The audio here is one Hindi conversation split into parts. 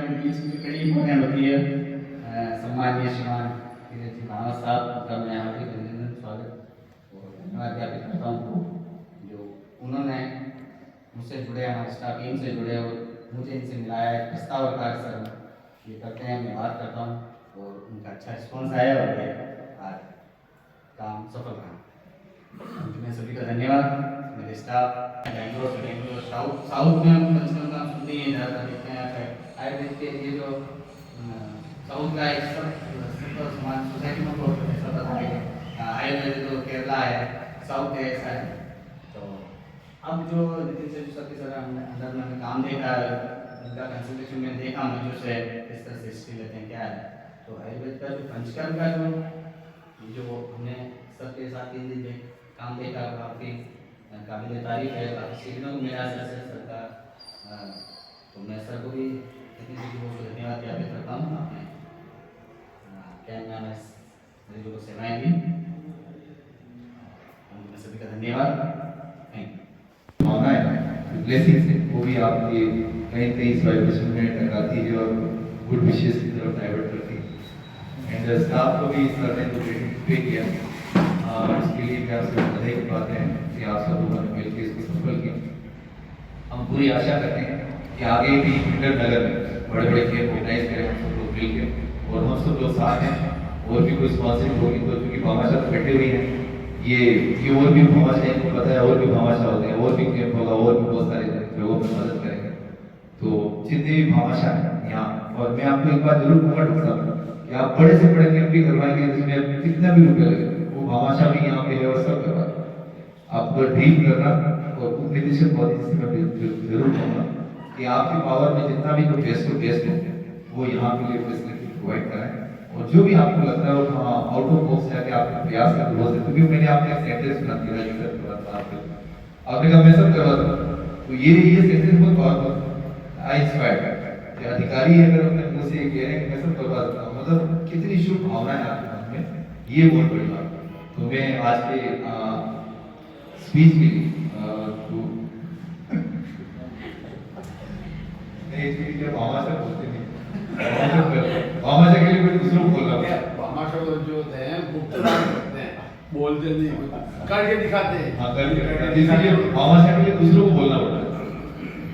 में बीच में कड़ी इंपॉर्टेंट होती है। सम्मानीय श्रीमान धीरज जी भानवा साहब का मैं हार्दिक अभिनंदन, स्वागत और धन्यवाद ज्ञापित करता हूँ जो उन्होंने मुझसे जुड़े, हमारे स्टाफ टीम से जुड़े और मुझे इनसे मिलाया है। प्रस्ताव रखा है सर ये करते हैं, मैं बात करता हूँ और उनका अच्छा रिस्पॉन्स आया और ये आज काम सफल रहा। मैं सभी का धन्यवाद। मेरे स्टाफ बेंगलोर साउथ में हम पंचकर्म काम सुनते हैं, ज़्यादातर देखते हैं आयुर्वेद के ये जो साउथ का एक समाज सोसाइटी में बहुत ऐसा पता है आयुर्वेद जो केरला है साउथ है ऐसा है। तो अब जो नितिन सर के सर अंदर में काम देखा, उनका कंसल्टेशन में देखा मुझे से किस तरह से हिस्ट्री लेते हैं क्या है। तो आयुर्वेद का जो पंचकर्म का जो हमने सबके साथ 3 दिन में काम देखा काफ़ी काबिल तारीफ है, काफ़ी सीखने को मिला सर का। तो मैं सर को भी नितिन जी को धन्यवाद ज्ञापित करता हूँ। आपने क्या नाम है मरीजों को सेवाएं दी, मैं सभी का धन्यवाद। Thank you. मांगा है ब्लेसिंग्स है वो भी आपके कहीं कहीं इस वाइब्रेशन में टकराती है और गुड विशेष की तरफ डाइवर्ट करती है। एंड स्टाफ को भी सर ने जो पे किया इसके लिए मैं आपसे बधाई की बात है कि आप सब लोगों ने मिलकर इसको सफल किया। हम पूरी आशा करते हैं कि आगे भी विंटर नगर में बड़े बड़े खेल ऑर्गेनाइज करें हम सब लोग मिलकर और हम सब लोग साथ हैं। और भी कोई स्पॉन्सर होगी तो क्योंकि भामाशाह तो बैठे हुए हैं, ये और भी भामाशाह इनको पता है, और भी भामाशाह होते हैं, और भी कैंप होगा, और भी बहुत सारे लोगों में मदद करेंगे। तो जितने भी भामाशाह हैं यहाँ, और मैं आपको एक बात जरूर कहूँगा डॉक्टर साहब कि आप बड़े से बड़े कैंप भी करवाएंगे जिसमें कितना भी रुपया लगे वो भामाशाह भी यहाँ पे है और सब करवाएंगे। आपको ड्रीम करना और उप निदेशक पद से मैं जरूर कहूँगा कि आपकी पावर में जितना भी कोई बेस्ट हो वो यहाँ के लिए फैसिलिटी प्रोवाइड कराएं। और जो भी आपको लगता है वो आउट ऑफ बॉक्स है कि आपके प्रयास का हो सकता है। क्योंकि मैंने आपने एक सेंटेंस सुना दिया आपने कहा मैं सब करवा दूँ, तो ये सेंटेंस बहुत पावरफुल आई इंस्पायर्ड कि अधिकारी अगर अपने मुंह से कह रहे हैं कि मैं सब करवा सकता हूँ, मतलब कितनी शुभ भावना है आपके मन में, ये बहुत बड़ी बात है। तो मैं आज के स्पीच के लिए भामाशाह बोलते नहीं, भामाशाह के लिए कोई दूसरों को बोलना भामाशाह जो होते हैं गुप्तदान करते हैं, बोलते नहीं करके दिखाते हैं। हाँ करके दिखाते हैं, इसीलिए भामाशाह के लिए दूसरों को बोलना पड़ता है।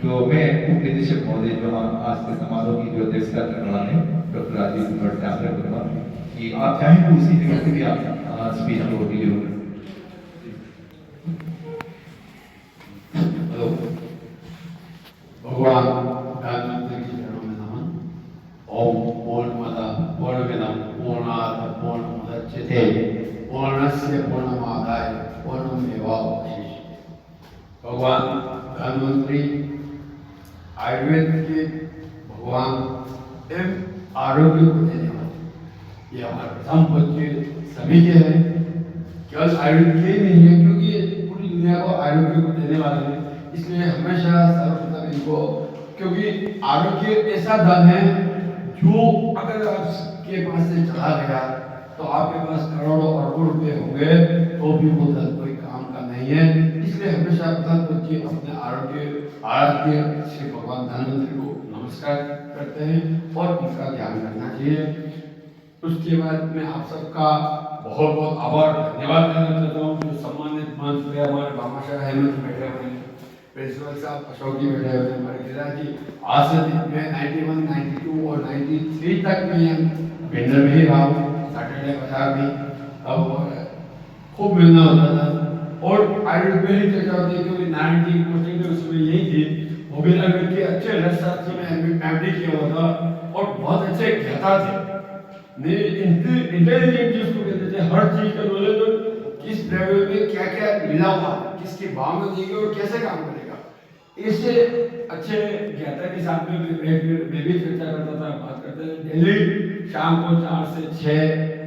तो मैं उप निदेशक महोदय जो हम आज के समारोह की जो अध्यक्षता करने वाले हैं डॉक्टर राजीव कुमार से आग्रह करूँगा कि आप चाहें तो उसी जगह से भी आप स्पीच को डिलीवर करें। भगवान गांधी की चरणों में नमन। ओम पूर्णमदः पूर्णमिदं पूर्णात् पूर्णमुदच्यते पूर्णस्य पूर्णमादाय पूर्णमेवावशिष्यते। भगवान धन्वंतरी आयुर्वेद के भगवान एवं आरोग्य को देने वाले, ये हमारे प्रथम पूज्य सभी के हैं। केवल आयुर्वेद के नहीं है क्योंकि पूरी दुनिया को आरोग्य को देने वाले हैं, इसलिए हमेशा सर्वप्रथम इनको, क्योंकि आरोग्य ऐसा धन है जो अगर आपके पास से चला गया तो आपके पास करोड़ों अरबों रुपए होंगे तो भी वो धन कोई काम का नहीं है। इसलिए हमेशा प्रथम पूज्य अपने आराध्य श्री भगवान धन्वंतरी को नमस्कार करते हैं और उनका ध्यान करना चाहिए। उसके बाद मैं आप सबका बहुत बहुत आभार धन्यवाद देना चाहता हूँ जो सम्मानित मंच पे हमारे भामाशाह हेमंत बैठे हुए हैं, प्रिंसिपल साहब अशोक जी बैठे हुए हैं, हमारे गिरिराज जी। आज से मैं 91, 92 और 93 तक मैं भिंडर में ही रहा हूँ, सैटरडे बाजार में। अब खूब मिलना होता था और आयुर्वेद में ही चर्चा होती है क्योंकि 90 पोस्टिंग में उसमें यही थी। मोबिला के अच्छे रससात से मैं एमडी किया हुआ था और बहुत अच्छे कहता थे, इंटेलिजेंट जिसको कहते थे, हर चीज का नॉलेज और किस द्रव्य में क्या क्या मिला हुआ, किसकी भाव में देंगे और कैसे काम करेगा, इससे अच्छे ज्ञाता के साथ में मैं भी चर्चा करता था, बात करते थे। डेली शाम को 4 से 6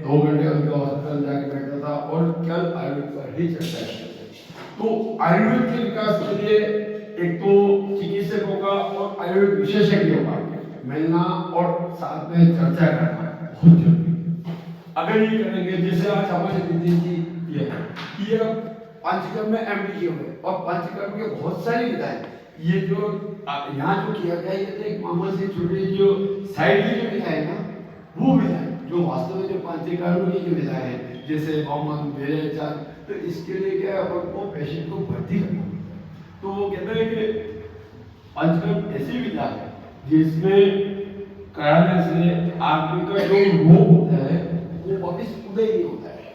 2 घंटे उनके हॉस्पिटल जाके बैठता था और केवल आयुर्वेद पर ही चर्चा करते थे। तो आयुर्वेद के विकास के लिए एक तो चिकित्सकों का और आयुर्वेद विशेषज्ञों का मिलना और साथ में चर्चा करना बहुत जरूरी है। अगर ये करेंगे, जैसे आज हमारे दीदी जी ये पंचकर्म में एमडी किए हुए और पंचकर्म के बहुत सारी विधाएं, ये जो यहाँ जो किया गया ये तो एक मामूली से छोटे जो साइड की जो विधाएं है ना वो विधाएं जो वास्तव में जो पंचीकरण की जो विधाएं हैं जैसे वमन विरेचन, तो इसके लिए क्या है अपन को पेशेंट को भर्ती करना। तो वो कहते हैं कि पंचकर्म ऐसी विधा है जिसमें कराने से आदमी का जो रोग होता है वो वापिस उदय नहीं होता है।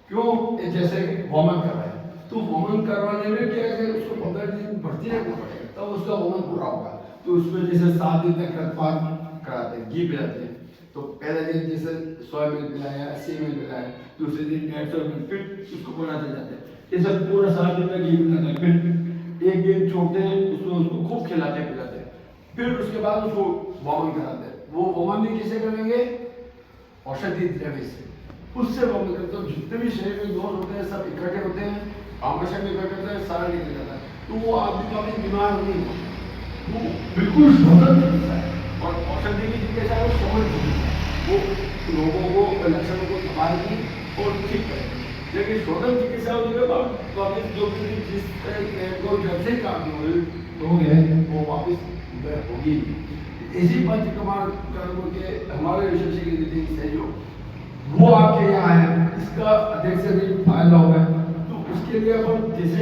क्यों? जैसे वमन कर रहा है तो वमन करवाने में क्या है उसको 15 दिन भर्ती रखना पड़ेगा तब उसका वमन पूरा होगा। तो उसमें जैसे 7 दिन तक रक्तपात कराते हैं, घी पिलाते हैं। तो पहले दिन जैसे 100 ml पिलाया, 80 ml पिलाया, दूसरे दिन 150 ml, फिर उसको बढ़ाते जाते हैं। ये सब पूरा 7 दिन तक घी पिलाते हैं, फिर एक दिन छोड़ते हैं, उसमें उसको खूब खिलाते हैं पिलाते हैं, फिर उसके बाद उसको वमन कराते हैं। वो वमन भी किसे करेंगे? औषधि द्रव्य से, उससे वमन करते हैं। जितने भी शरीर में दोष होते हैं सब इकट्ठे होते हैं, आमोशन में इकट्ठे होते हैं, सारा निकल जाता है। तो वो आदमी कभी बीमार नहीं होता, वो बिल्कुल स्वतंत्र होता है। और औषधि की चिकित्सा है वो समझ चिकित्सा, वो लोगों को लक्षणों को संभालती और ठीक करेगी। लेकिन स्वतंत्र चिकित्सा होने के बाद वापिस जो भी जिस तरह को जब से काम हो गए वो वापिस होगी। इसी पंचकर्म के हमारे विशेषज्ञ रीति से जो वो आपके यहाँ है, इसका अधिक से अधिक फायदा होगा। तो उसके लिए अपन जैसे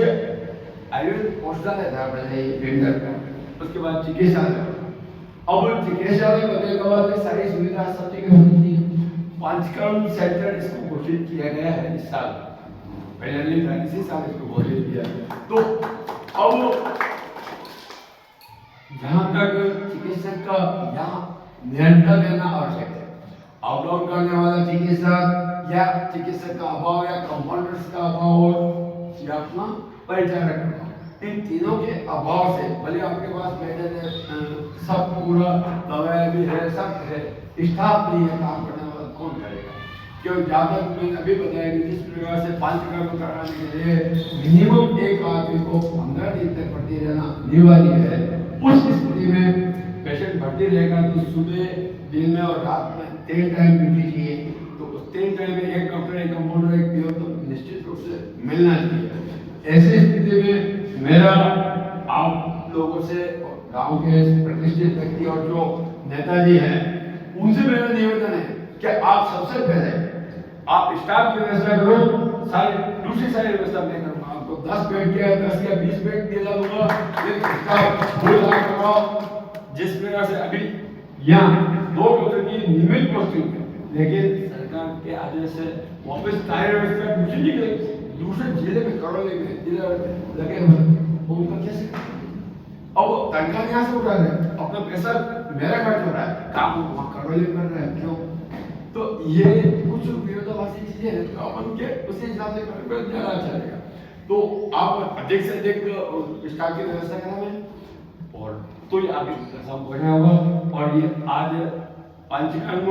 आयुर्वेद औषधालय था पहले वेंडर का, उसके बाद चिकित्सालय। अब चिकित्सालय बनने के बाद सारी सुविधा सब जगह होनी चाहिए। पंचकर्म सेंटर इसको घोषित किया गया है इस साल, पहले नहीं था, इसी साल इसको घोषित किया। तो अब जहाँ तक चिकित्सक का यहाँ नियंत्रण रहना आवश्यक है। आउटडाउन करने वाला चिकित्सक या चिकित्सक का अभाव या कंपाउंडर्स का अभाव या अपना परिचारक का अभाव, इन तीनों के अभाव से भले आपके पास बेड है, सब पूरा दवाई भी है, सब है, स्टाफ नहीं है, काम करने वाला कौन करेगा? क्योंकि ज़्यादा मैंने अभी बताया कि जिस प्रकार से पंचकर्म कराने के लिए मिनिमम एक आदमी को 15 दिन तक भर्ती रहना अनिवार्य है। उस स्थिति में पेशेंट भर्ती रहेगा तो सुबह, दिन में और रात में 3 टाइम ड्यूटी चाहिए। तो उस 3 टाइम में एक डॉक्टर, एक कंपाउंडर, एक पीओ तो निश्चित रूप से मिलना चाहिए। ऐसी स्थिति में मेरा आप लोगों से, गांव के प्रतिष्ठित व्यक्ति और जो नेताजी हैं उनसे मेरा निवेदन है कि आप सबसे पहले आप स्टाफ की व्यवस्था करो, सारी दूसरी सारी व्यवस्था मैं करूँगा। आपको 10 बेड के 10 या 20 बेड दिला दूंगा, लेकिन स्टाफ कराओ। जिस प्रकार से अभी यहाँ 2 डॉक्टर की नियमित पोस्टिंग है, लेकिन सरकार के आदेश से वापस कार्य व्यवस्था दूसरे जिले में करौली में जिला लगे हुए, उनका कैसे? अब तनख्वाह यहाँ से उठा रहे हैं, अपना पैसा मेरा खर्च हो रहा है, काम वहाँ करौली कर रहे हैं, क्यों? तो ये कुछ विरोधाभासी चीजें हैं, तो अपन के उसी हिसाब से कर ज़्यादा चलेगा। तो आप अधिक से अधिक स्टाफ की व्यवस्था कराएं और तो ये आगे सब बढ़िया होगा। और ये आज पंचकर्म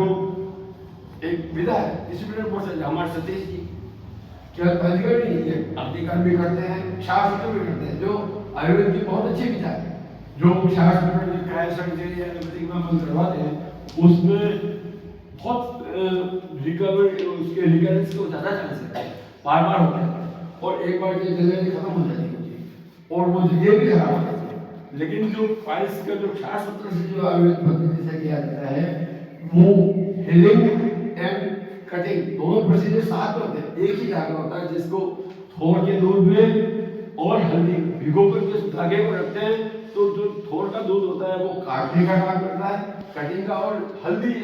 एक विधा है, डिसिप्लिनरी प्रोसेस हमारे सतीश जी क्या पंचकर्म नहीं है, अग्निकर्म भी करते हैं, शास्त्र भी करते हैं, जो आयुर्वेद की बहुत अच्छी विधा है। जो शास्त्र में काया सर्जरी एलोपैथिक में अपन करवाते हैं उसमें बहुत रिकवरी, उसके रिकरेंस को ज़्यादा चांस है, बार बार होता है और एक बार ये जल्दी खत्म हो जाती है और वो जगह भी खराब हो जाती है। लेकिन जो फाइल्स का जो 4 से जो आयुर्वेद पद्धति से किया जाता है वो हीलिंग एंड कटिंग दोनों प्रोसीजर साथ में होते हैं, एक ही जगह होता है, जिसको थोड़ के दूध में और हल्दी भिगो कर के धागे को रखते हैं। तो जो थोड़ का दूध होता है वो काटने का काम करता है, कटिंग का, और हल्दी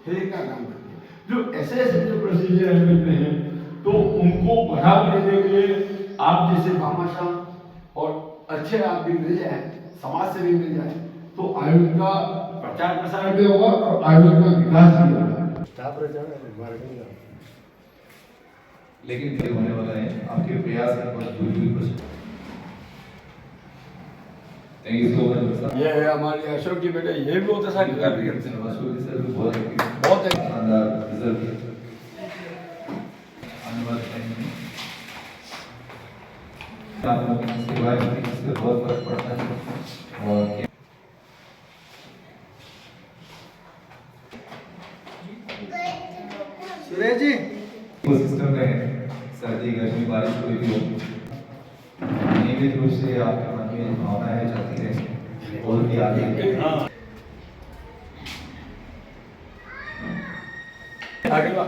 हीलिंग का काम करती है। जो ऐसे ऐसे जो प्रोसीजर आयुर्वेद में हैं तो उनको बढ़ावा देने के लिए आप जैसे भामाशाह और अच्छे आदमी मिल जाए, समाज से भी मिल जाए, तो आयुर्वेद का प्रचार प्रसार भी होगा और आयुर्वेद का विकास भी होगा। लेकिन ये होने वाला है, आपके प्रयास के बाद पूरी थैंक यू सो मच। ये है हमारे अशोक जी बेटे, ये भी बहुत अच्छा कार्य करते हैं। अशोक जी सर भी बहुत बहुत शानदार रिजल्ट आने वाले टाइम में आप लोगों की सेवा में इससे बहुत फर्क पड़ता है। और सुरेश जी सिस्टम में सर्दी, गर्मी, बारिश कोई भी हो, नियमित रूप से आपके मन में भावनाएं चलती रहे और भी आगे अगला